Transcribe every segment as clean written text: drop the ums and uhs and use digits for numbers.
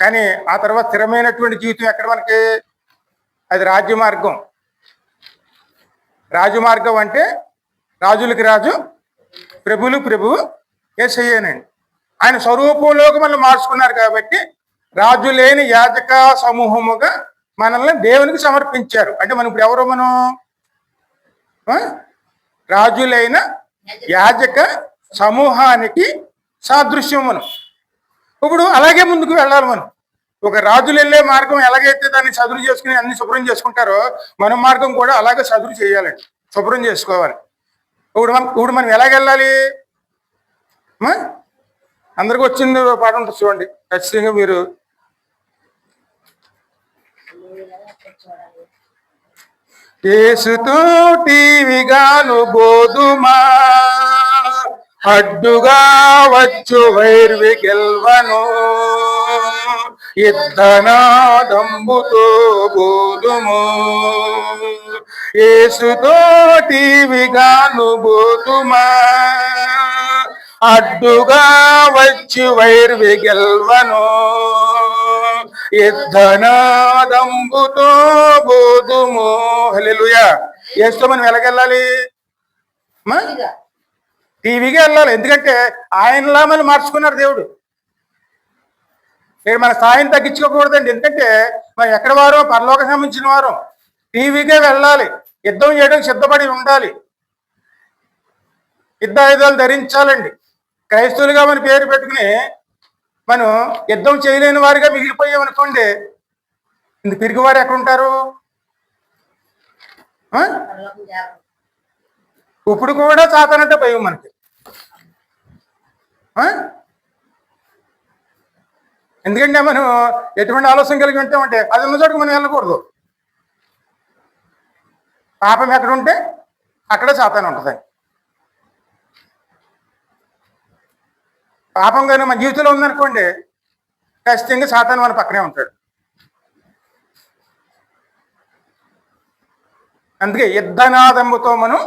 కానీ ఆ తర్వాత స్థిరమైనటువంటి జీవితం ఎక్కడ మనకి? అది రాజ్యమార్గం. రాజమార్గం అంటే రాజులకి రాజు, ప్రభులు ప్రభువు యేసయ్యేనండి. ఆయన స్వరూపంలోకి మనం మార్చుకున్నారు కాబట్టి రాజు లేని యాజక సమూహముగా మనల్ని దేవునికి సమర్పించారు. అంటే మనం ఇప్పుడు ఎవరో మనం రాజులైన యాజక సమూహానికి సాదృశ్యం. మనం ఇప్పుడు అలాగే ముందుకు వెళ్ళాలి. మనం ఒక రాజులు వెళ్ళే మార్గం ఎలాగైతే దాన్ని సదురు చేసుకుని అన్ని శుభ్రం చేసుకుంటారో మన మార్గం కూడా అలాగే సదురు చేయాలండి, శుభ్రం చేసుకోవాలి. ఇప్పుడు మనం ఎలాగెళ్ళాలి? అందరికి వచ్చింది పాట ఉంటుంది చూడండి, ఖచ్చితంగా మీరు యేసుతోటివిగాను బోధుమా, అడ్డుగా వచ్చు వైర్వి గెల్వను, యుద్ధనాదంబుతో బోధుము. యేసుతోటివిగాను బోధుమా, అడ్డుగా వచ్చి వైర్వి గెల్వను, యుద్ధనాదంబుతో బోధుము. హల్లెలూయా. యేసుతో మనం ఎలాగెళ్ళాలి? టీవీగా వెళ్ళాలి. ఎందుకంటే ఆయనలా మనం మార్చుకున్నారు దేవుడు. నేను మన స్థాయిని తగ్గించుకోకూడదండి. ఎందుకంటే మనం ఎక్కడ వారో పరలోక సంబంధించిన వారు. టీవీగా వెళ్ళాలి, యుద్ధం చేయడానికి సిద్ధపడి ఉండాలి, యుద్ధాయుధాలు ధరించాలండి. క్రైస్తవులుగా మన పేరు పెట్టుకుని మనం యుద్ధం చేయలేని వారిగా మిగిలిపోయామనుకోండి, ఇంత పిరిగివారు ఎక్కడ ఉంటారు? ఇప్పుడు కూడా సాతానంటే భయం మనకి. ఎందుకంటే మనం ఎటువంటి ఆలోచన కలిగి ఉంటామంటే అది ఉన్న చోటుకు మనం వెళ్ళకూడదు. పాపం ఎక్కడ ఉంటే అక్కడే సాతాను ఉంటుంది. పాపం కానీ మన జీవితంలో ఉందనుకోండి, ఖచ్చితంగా సాతాను మన పక్కనే ఉంటాడు. అందుకే యుద్ధనాదముతో మనం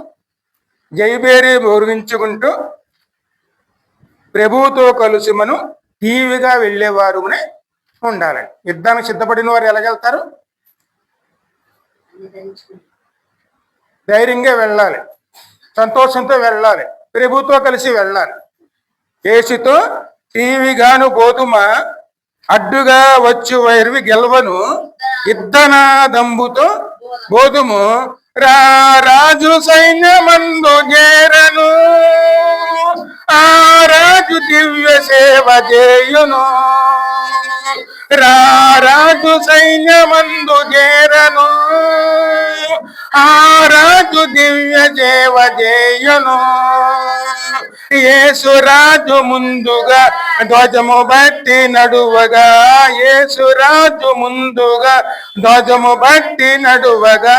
జయబేరి గౌరవించుకుంటూ ప్రభువుతో కలిసి మనం టీవీగా వెళ్ళేవారునే ఉండాలండి. యుద్ధానికి సిద్ధపడిన వారు ఎలాగెళ్తారు? ధైర్యంగా వెళ్ళాలి, సంతోషంతో వెళ్ళాలి, ప్రభువుతో కలిసి వెళ్ళాలి. యేసుతో టీవీగాను గోధుమ, అడ్డుగా వచ్చు వైర్వి గెలవను, యుద్ధనాదంబుతో గోధుము. రాజు సైన్యమందు చేరను, ఆ రాజు దివ్య సేవ చేయును. రాజు సైన్యమందు చేరను, ఆ రాజు దివ్య సేవ చేయును. యేసురాజు ముందుగా ధ్వజము బట్టి నడువగా, యేసురాజు ముందుగా ధ్వజము బట్టి నడువగా,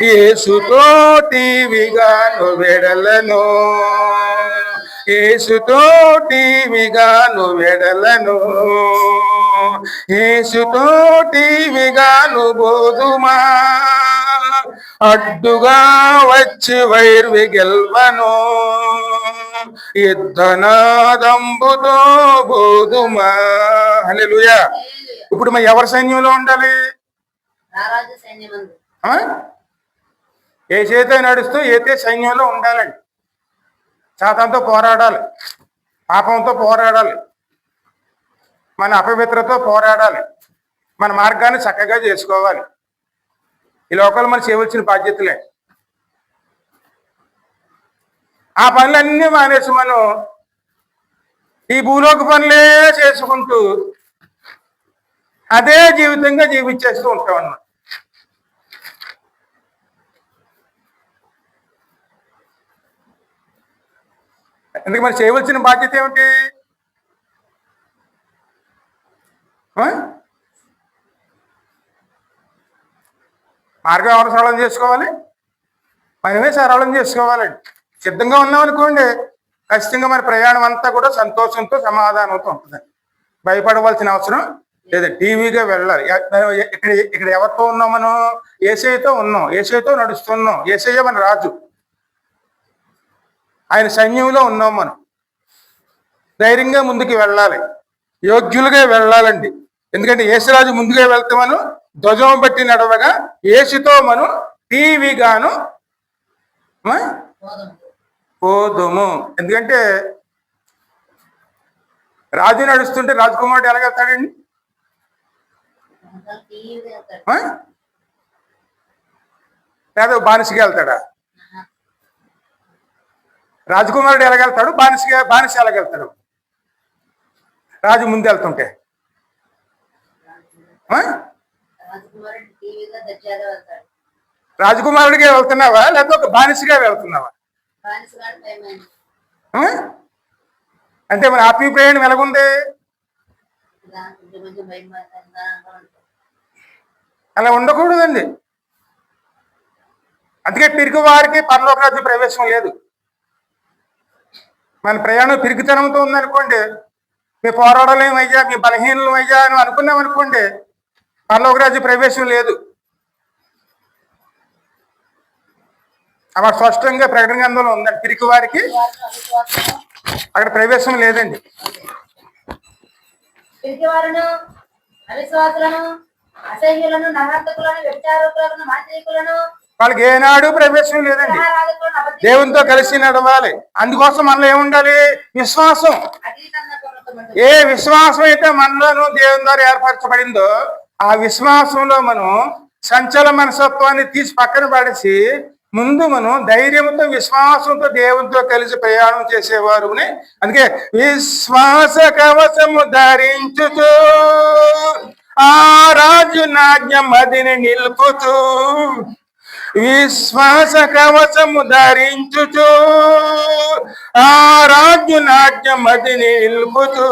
యేసుతో టీవీగాను వెడలను, యేసుతో టీవీగాను వెడలను, యేసుతో టీవీగాను బోధుమా, అడ్డుగా వచ్చి వైర్వి గెల్వను, యుద్ధనాదంబుతో బోధుమా. హల్లెలూయా. ఇప్పుడు మరి ఎవరి సైన్యంలో ఉండాలి? ఏ చేత నడుస్తూ ఏతే సైన్యంలో ఉండాలండి. సాతానుతో పోరాడాలి, పాపంతో పోరాడాలి, మన అపవిత్రతో పోరాడాలి, మన మార్గాన్ని చక్కగా చేసుకోవాలి. ఈ లోకంలో మనం చేయవలసిన బాధ్యతలే. ఆ పనులన్నీ మానేసి మనం ఈ భూలోక పనులే చేసుకుంటూ అదే జీవితంగా జీవించేస్తూ ఉంటాం అన్నమాట. ఎందుకు మనం చేయవలసిన బాధ్యత ఏమిటి? మార్గం ఎవరు సరళం చేసుకోవాలి? మనమే సరళం చేసుకోవాలండి. సిద్ధంగా ఉన్నామనుకోండి, ఖచ్చితంగా మన ప్రయాణం అంతా కూడా సంతోషంతో సమాధానంతో ఉంటుందండి. భయపడవలసిన అవసరం లేదా. టీవీగా వెళ్ళాలి. ఇక్కడ ఎవరితో ఉన్నాం? మనం యేసయ్యతో ఉన్నాం, యేసయ్యతో నడుస్తున్నాం. యేసయ్య మన రాజు, ఆయన సైన్యంలో ఉన్నాం. మనం ధైర్యంగా ముందుకు వెళ్ళాలి, యోగ్యులుగా వెళ్ళాలండి. ఎందుకంటే యేసురాజు ముందుగా వెళ్తామను ధ్వజం బట్టి నడవగా యేసుతో మనం టీవీగాను పోదుము. ఎందుకంటే రాజు నడుస్తుంటే రాజకుమారుడు ఎలాగెళ్తాడండి? లేదా బానిసగా వెళ్తాడా? రాజకుమారుడు ఎలాగెళ్తాడు? బానిస ఎలాగెళ్తాడు? రాజు ముందు వెళ్తుంటే రాజకుమారుడిగా వెళ్తున్నావా లేకపోతే ఒక బానిసగా వెళ్తున్నావా? అంటే మన ఆత్మీయ ప్రయాణం ఎలాగుంది? అలా ఉండకూడదండి. అందుకే పిరికి వారికి పరలోక రాజ్య ప్రవేశం లేదు. మన ప్రయాణం పిరికితనంతో ఉందనుకోండి, మీ పోరాడలేమయ్యా, మీ బలహీనమయ్యా అని అనుకున్నాం అనుకోండి, పరలోక రాజ్య ప్రవేశం లేదు. అక్కడ స్పష్టంగా ప్రకటన గ్రంథంలో ఉందండి, పిరికి వారికి అక్కడ ప్రవేశం లేదండి. వాళ్ళకి ఏనాడు ప్రవేశం లేదండి. దేవునితో కలిసి నడవాలి. అందుకోసం మనలో ఏముండాలి? విశ్వాసం. ఏ విశ్వాసం అయితే మనలోనూ దేవుని ద్వారా ఏర్పరచబడిందో ఆ విశ్వాసంలో మనం సంచల మనస్తత్వాన్ని తీసి పక్కన పడేసి ముందు మనం ధైర్యంతో విశ్వాసంతో దేవునితో కలిసి ప్రయాణం చేసేవారు. అందుకే విశ్వాస కవచము ధరించుచు ఆ రాజు నాజ్ఞ మదిని నిలుపుచు, విశ్వాస కవచము ధరించుచు ఆ రాజు నాజ్ఞ మదిని నిలుపుచు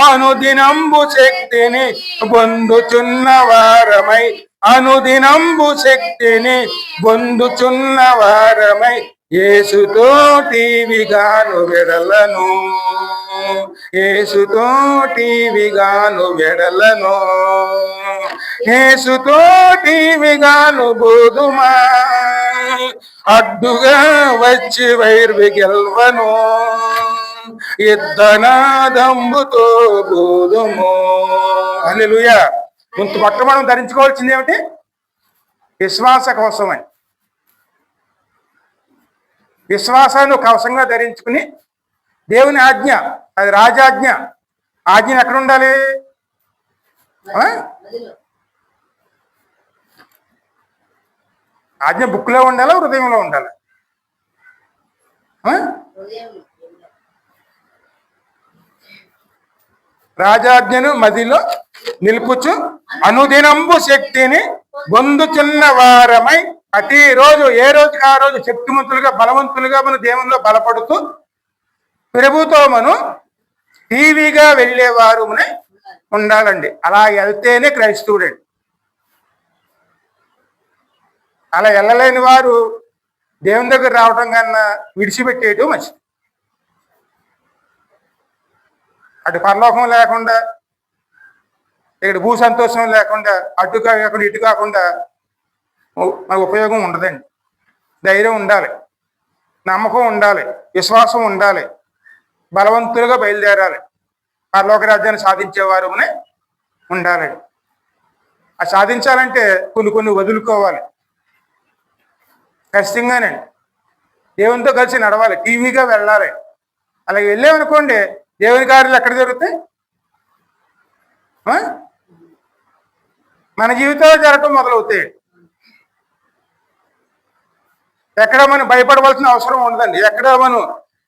అనుదినంబు శక్తిని పొందుచున్న వారమై, అనుదినంబు శక్తిని పొందుచున్న వారమై యేసుతో టీవీగాను వెడలను, యేసుతో టీవీగాను వెడలను, యేసుతో టీవీగాను బోధుమా, అడ్డుగా వచ్చి వైర్వి గెల్వను, యుద్ధనాదంబుతో బోధుము. హల్లెలూయా. మొట్టమొదటి ధరించుకోవాల్సింది ఏమిటి? విశ్వాస కవచమని. విశ్వాసాన్ని కవచంగా ధరించుకుని దేవుని ఆజ్ఞ, అది రాజాజ్ఞ. ఆజ్ఞ ఎక్కడ ఉండాలి? ఆజ్ఞ బుక్లో ఉండాలా, హృదయంలో ఉండాలి? రాజాజ్ఞను మదిలో నిలుపుచు అనుదినంబు శక్తిని పొందుచున్న వారమై ప్రతి రోజు ఏ రోజుకి ఆ రోజు శక్తిమంతులుగా బలవంతులుగా మన దేవునిలో బలపడుతూ ప్రభుతో మనం టీవీగా వెళ్ళేవారు ఉండాలండి. అలా వెళ్తేనే క్రైస్తవుడండి. అలా వెళ్ళలేని వారు దేవుని దగ్గర రావటం కన్నా విడిచిపెట్టేయటం మంచిది. అటు పరలోకం లేకుండా, ఇక్కడ భూ సంతోషం లేకుండా, అటు కాకుండా ఇటు కాకుండా మనకు ఉపయోగం ఉండదండి. ధైర్యం ఉండాలి, నమ్మకం ఉండాలి, విశ్వాసం ఉండాలి, బలవంతులుగా బయలుదేరాలి, పరలోక రాజ్యాన్ని సాధించేవారు ఉండాలండి. అది సాధించాలంటే కొన్ని వదులుకోవాలి ఖచ్చితంగానండి. దేవునితో కలిసి నడవాలి, టీవీగా వెళ్ళాలి. అలా వెళ్ళామనుకోండి దేవుని కార్యాలు ఎక్కడ జరుగుతాయి? మన జీవితంలో జరగటం మొదలవుతాయి. ఎక్కడ మనం భయపడవలసిన అవసరం ఉండదండి. ఎక్కడ మనం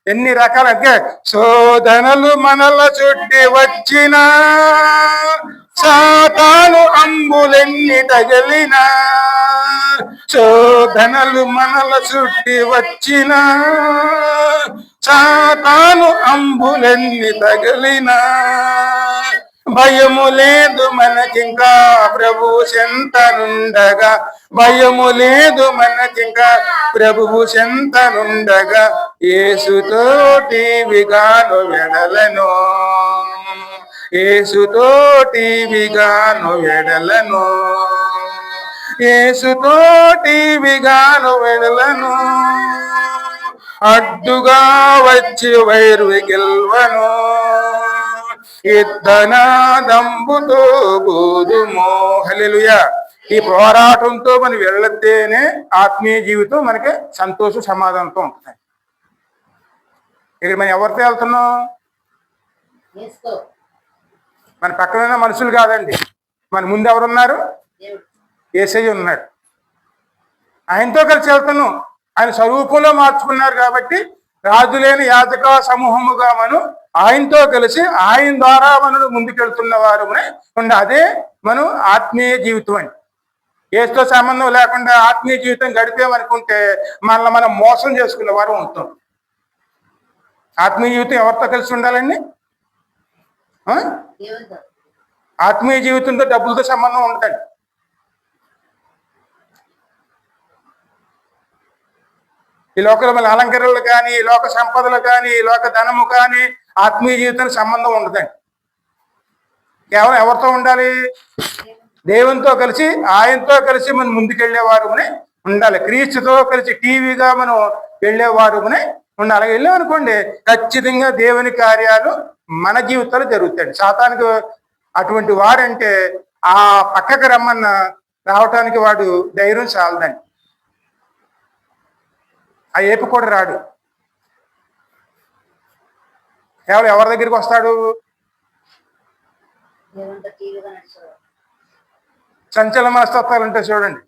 ఎన్ని రకాల శోధనలు మనల చుట్టి వచ్చిన, సాతాను అంబులెన్ని తగిలినా, శోధనలు మనల చుట్టి వచ్చిన, సాతాను అంబులెన్ని తగిలినా భయము లేదు మనకింకా ప్రభువు చెంతనుండగా, భయము లేదు మనకింకా ప్రభువు చెంతనుండగా యేసుతో టీవీగాను వెడలను, యేసుతో టీవీగాను వెడలను, యేసుతో టీవీగాను వెడలను, అడ్డుగా వచ్చి వైరు గెల్వను, యుద్ధనాదంబుతో బోధుమో. హల్లెలూయా. ఈ పోరాటంతో మనం వెళ్తేనే ఆత్మీయ జీవితం మనకి సంతోష సమాధానంతో ఉంటుంది. ఇక్కడ మనం ఎవరితో వెళ్తున్నాం? మన పక్కన మనుషులు కాదండి. మన ముందు ఎవరున్నారు? యేసయ్య ఉన్నాడు. ఆయనతో కలిసి వెళ్తున్నాం. ఆయన స్వరూపంలో మార్చుకున్నారు కాబట్టి రాజులేని యాజక సమూహముగా మనం ఆయనతో కలిసి ఆయన ద్వారా మనం ముందుకెళ్తున్న వారు అదే మనం ఆత్మీయ జీవితం అని. ఏసుతో సంబంధం లేకుండా ఆత్మీయ జీవితం గడిపేమనుకుంటే మనల్ని మనం మోసం చేసుకున్న వారు ఉంటాం. ఆత్మీయ జీవితం ఎవరితో కలిసి ఉండాలండి? ఆత్మీయ జీవితంతో డబ్బులతో సంబంధం ఉండదండి. ఈ లోకల మన అలంకరణలు కానీ, ఈ లోక సంపదలు కానీ, ఈ లోక ధనము కానీ ఆత్మీయ జీవితానికి సంబంధం ఉండదండి. కేవలం ఎవరితో ఉండాలి? దేవునితో కలిసి ఆయనతో కలిసి మనం ముందుకెళ్లేవారు ఉండాలి. క్రీస్తుతో కలిసి టీవీగా మనం వెళ్ళేవారు ఉండాలి. అలాగే వెళ్ళామనుకోండి ఖచ్చితంగా దేవుని కార్యాలు మన జీవితాలు జరుగుతాయి. సాతానికి అటువంటి వారంటే ఆ పక్కకు రమ్మన్న రావటానికి వాడు ధైర్యం చాలదండి. ఆ ఏపు కూడా రాడు. కేవలం ఎవరి దగ్గరికి వస్తాడు? సంచలన మనస్తత్వాలు ఉంటాయి చూడండి.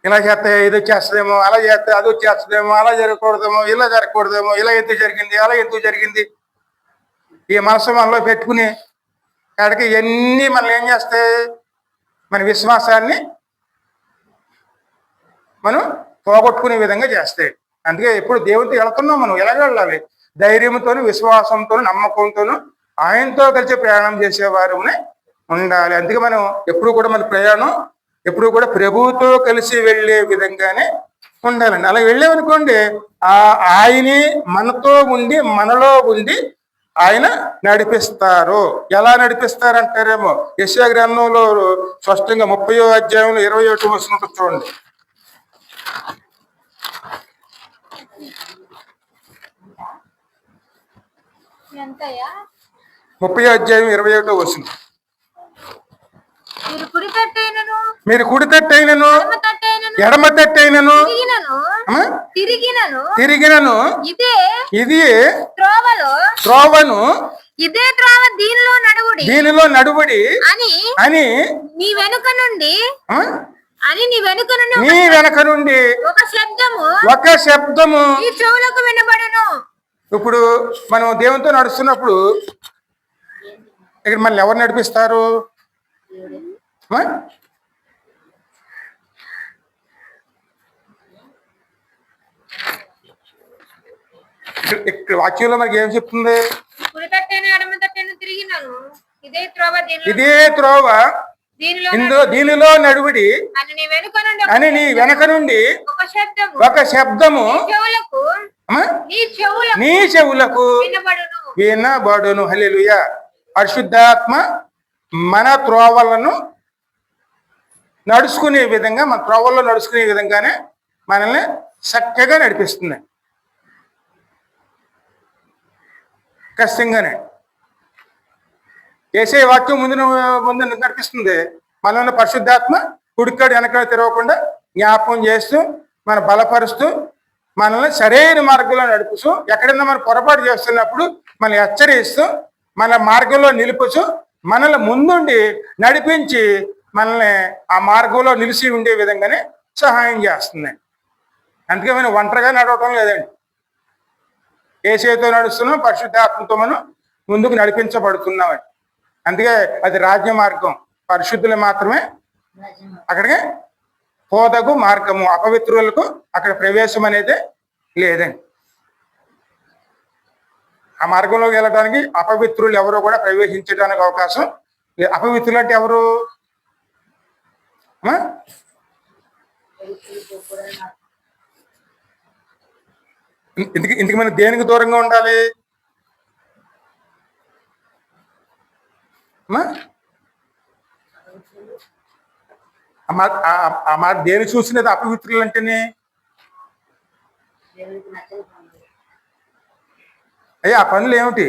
ఇలా చేస్తే ఇది వచ్చేస్తుందేమో, అలా చేస్తే అది వచ్చేస్తుందేమో, అలా జరగకూడదేమో, ఇలా జరగకూడదేమో, ఇలా ఎందుకు జరిగింది, అలా ఎందుకు జరిగింది, ఈ మనసు మనలో పెట్టుకుని కాడికి ఇవన్నీ మనం ఏం చేస్తాయి? మన విశ్వాసాన్ని మనం పోగొట్టుకునే విధంగా చేస్తాయి. అందుకే ఎప్పుడు దేవుడితో వెళ్తున్నాం మనం ఎలాగ వెళ్ళాలి? ధైర్యంతోనూ, విశ్వాసంతోనూ, నమ్మకంతోనూ ఆయనతో కలిసి ప్రయాణం చేసేవారు ఉండాలి. అందుకే మనం ఎప్పుడు కూడా మన ప్రయాణం ఎప్పుడు కూడా ప్రభువుతో కలిసి వెళ్ళే విధంగానే ఉండాలండి. అలా వెళ్ళామనుకోండి ఆయనే మనతో ఉండి మనలో ఉండి ఆయన నడిపిస్తారు. ఎలా నడిపిస్తారంటారేమో యెషయా గ్రంథంలో స్పష్టంగా 30వ అధ్యాయంలో 21వ వచనం చూడండి. 30వ అధ్యాయం 21వ వచనం. మీరు కుడి తట్టైనను ఎడమ తట్టైనను తిరిగినను ఇది త్రోవను దీనిలో నడువుడి అని నీ వెనుక నుండి ఒక శబ్దము వినబడును. ఇప్పుడు మనం దేవునితో నడుస్తున్నప్పుడు ఇక్కడ మళ్ళీ ఎవరు నడిపిస్తారు? ఇక్కడ వాక్యంలో మనకి ఏం చెప్తుంది? ఇదే త్రోవ దీనిలో నడువుడి అని నీ వెనక నుండి ఒక శబ్దము నీ చెవులకు వినబడును. హల్లెలూయా. పరిశుద్ధాత్మ మన త్రోవలను నడుచుకునే విధంగా, మన త్రోవల్లో నడుచుకునే విధంగానే మనల్ని చక్కగా నడిపిస్తుంది. ఖచ్చితంగానే యేసయ్య వాక్యం ముందు నడిపిస్తుంది. మనల్ని పరిశుద్ధాత్మ కుడికాడు వెనకాల తిరగకుండా జ్ఞాపకం చేస్తూ మన బలపరుస్తూ మనల్ని సరైన మార్గంలో నడుపుతూ, ఎక్కడైనా మనం పొరపాటు చేస్తున్నప్పుడు మనల్ని హెచ్చరిస్తూ మన మార్గంలో నిలుపుతూ మనల్ని ముందుండి నడిపించి మనల్ని ఆ మార్గంలో నిలిచి ఉండే విధంగానే సహాయం చేస్తుంది. అందుకే మనం ఒంటరిగా నడవటం లేదండి. యేసయ్యతో నడుస్తున్నాం, పరిశుద్ధాత్మతో మనం ముందుకు నడిపించబడుతున్నామండి. అందుకే అది రాజ్య మార్గం. పరిశుద్ధులు మాత్రమే అక్కడికి పోదగు మార్గము. అపవిత్రులకు అక్కడ ప్రవేశం అనేది లేదండి. ఆ మార్గంలోకి వెళ్ళడానికి అపవిత్రులు ఎవరో కూడా ప్రవేశించడానికి అవకాశం లేదు. అపవిత్రులు అంటే ఎవరు? ఇందుకు మనం దేనికి దూరంగా ఉండాలి? దేని చూసినది అపవిత్రులు అంటేనే అయ్యా ఆ పనులు ఏమిటి?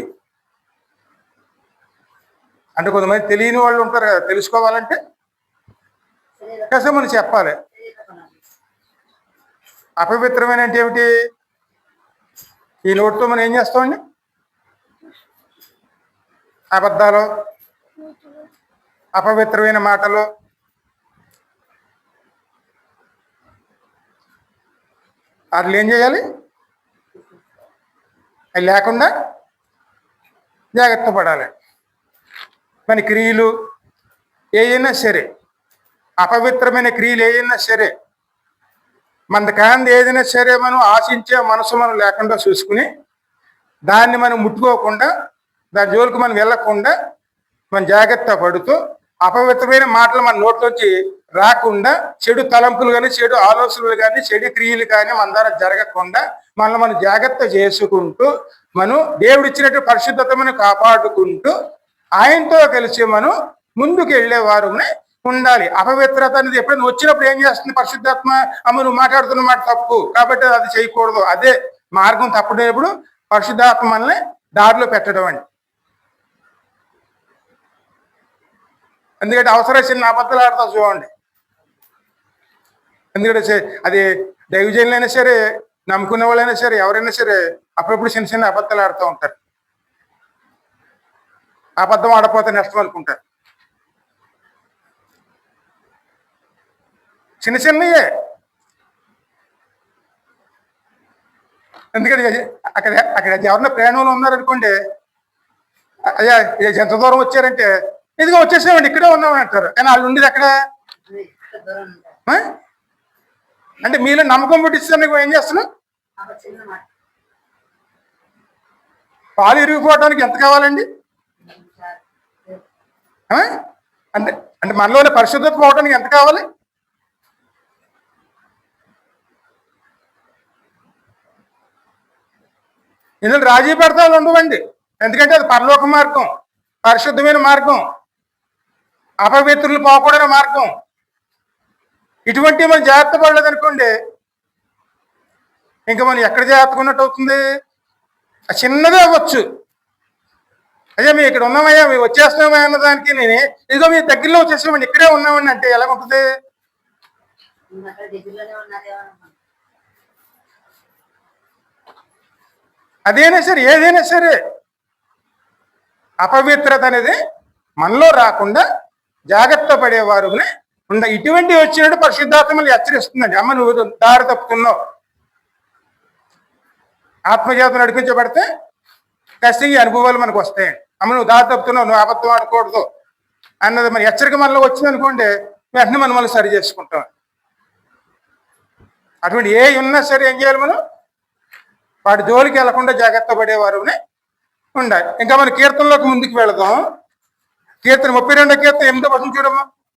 అంటే కొంతమంది తెలియని వాళ్ళు ఉంటారు కదా, తెలుసుకోవాలంటే కాసేపు మనం చెప్పాలి. అపవిత్రమైన అంటే ఏమిటి? ఈ నోటితో మనం ఏం చేస్తామండి? అబద్ధాలు, అపవిత్రమైన మాటలు, వాటిని ఏం చేయాలి? అవి లేకుండా జాగ్రత్త పడాలి. మన క్రియలు ఏవైనా సరే, అపవిత్రమైన క్రియలు ఏవైనా సరే, మన కాంతి ఏదైనా సరే మనం ఆశించే మనసు మనం లేకుండా చూసుకుని దాన్ని మనం ముట్టుకోకుండా, దాని జోలికి మనం వెళ్ళకుండా మనం జాగ్రత్త పడుతూ అపవిత్రమైన మాటలు మన నోట్లోంచి రాకుండా, చెడు తలంపులు కానీ, చెడు ఆలోచనలు కానీ, చెడు క్రియలు కానీ మన ద్వారా జరగకుండా మనల్ని మనం జాగ్రత్త చేసుకుంటూ మనం దేవుడిచ్చినట్టు పరిశుద్ధతను కాపాడుకుంటూ ఆయనతో కలిసి మనం ముందుకు వెళ్ళేవారు ఉండాలి. అపవిత్రత అనేది ఎప్పుడైనా వచ్చినప్పుడు ఏం చేస్తుంది? పరిశుద్ధాత్మ, అమ్మ నువ్వు మాట్లాడుతున్న మాట తప్పు కాబట్టి అది చేయకూడదు, అదే మార్గం తప్పడేప్పుడు పరిశుద్ధాత్మ మనల్ని దారిలో పెట్టడం అండి. ఎందుకంటే అవసరం చిన్న అబద్ధాలు ఆడతాం చూడండి. ఎందుకంటే అది దైవజనులైనా సరే, నమ్ముకునే వాళ్ళైనా సరే, ఎవరైనా సరే అప్పుడప్పుడు చిన్న చిన్న అబద్ధాలు ఆడుతూ ఉంటారు. అబద్ధం ఆడపోతే నష్టం అనుకుంటారు. చిన్న చిన్నయే. ఎందుకంటే అక్కడ అక్కడ ఎవరన్నా ప్రయాణంలో ఉన్నారనుకోండి, అయ్యా ఎంత దూరం వచ్చారంటే ఇదిగో వచ్చేసామండి ఇక్కడే ఉన్నామని అంటారు. కానీ వాళ్ళు ఉండేది ఎక్కడ? అంటే మీలో నమ్మకం పుట్టిస్తాను ఏం చేస్తున్నాం? పాలు ఇరిగిపోవడానికి ఎంత కావాలండి? అంటే అంటే మనలోనే పరిశుద్ధత పోవడానికి ఎంత కావాలి? ఇందులో రాజీ పడతాలు ఉండవండి. ఎందుకంటే అది పరలోక మార్గం, పరిశుద్ధమైన మార్గం, అపవిత్రులు పోకూడని మార్గం. ఇటువంటి మనం జాగ్రత్త పడలేదనుకోండి, ఇంకా మనం ఎక్కడ జాగ్రత్తగా ఉన్నట్టు అవుతుంది? చిన్నదే అవ్వచ్చు. అయ్యా మేము ఇక్కడ ఉన్నామయ్యా, మేము వచ్చేస్తున్నామా అన్న దానికి నేనే ఇదిగో మీ దగ్గరలో వచ్చేసామండి ఇక్కడే ఉన్నామండి అంటే ఎలా ఉంటుంది? అదైనా సరే, ఏదైనా సరే అపవిత్రత అనేది మనలో రాకుండా జాగ్రత్త పడేవారు ఉండ. ఇటువంటి వచ్చినట్టు పరిశుద్ధాత్మలు హెచ్చరిస్తుందండి. అమ్మ నువ్వు దారి తప్పుతున్నావు, ఆత్మజాతం నడిపించబడితే ఖచ్చితంగా అనుభవాలు మనకు వస్తాయండి. అమ్మ నువ్వు దారి తప్పుతున్నావు, నువ్వు అబద్ధం ఆడకూడదు అన్నది మన హెచ్చరిక మనలో వచ్చిందనుకోండి, వెంటనే మనం సరి చేసుకుంటాం. అటువంటి ఏ ఉన్నా సరే ఏం చేయాలి? మనం వాటి జోలికి వెళ్లకుండా జాగ్రత్త పడేవారు ఉండాలి. ఇంకా మన కీర్తనలోకి ముందుకు వెళదాం. కీర్తన 32వ కీర్తన 8వ వచనం చూడమ్మా.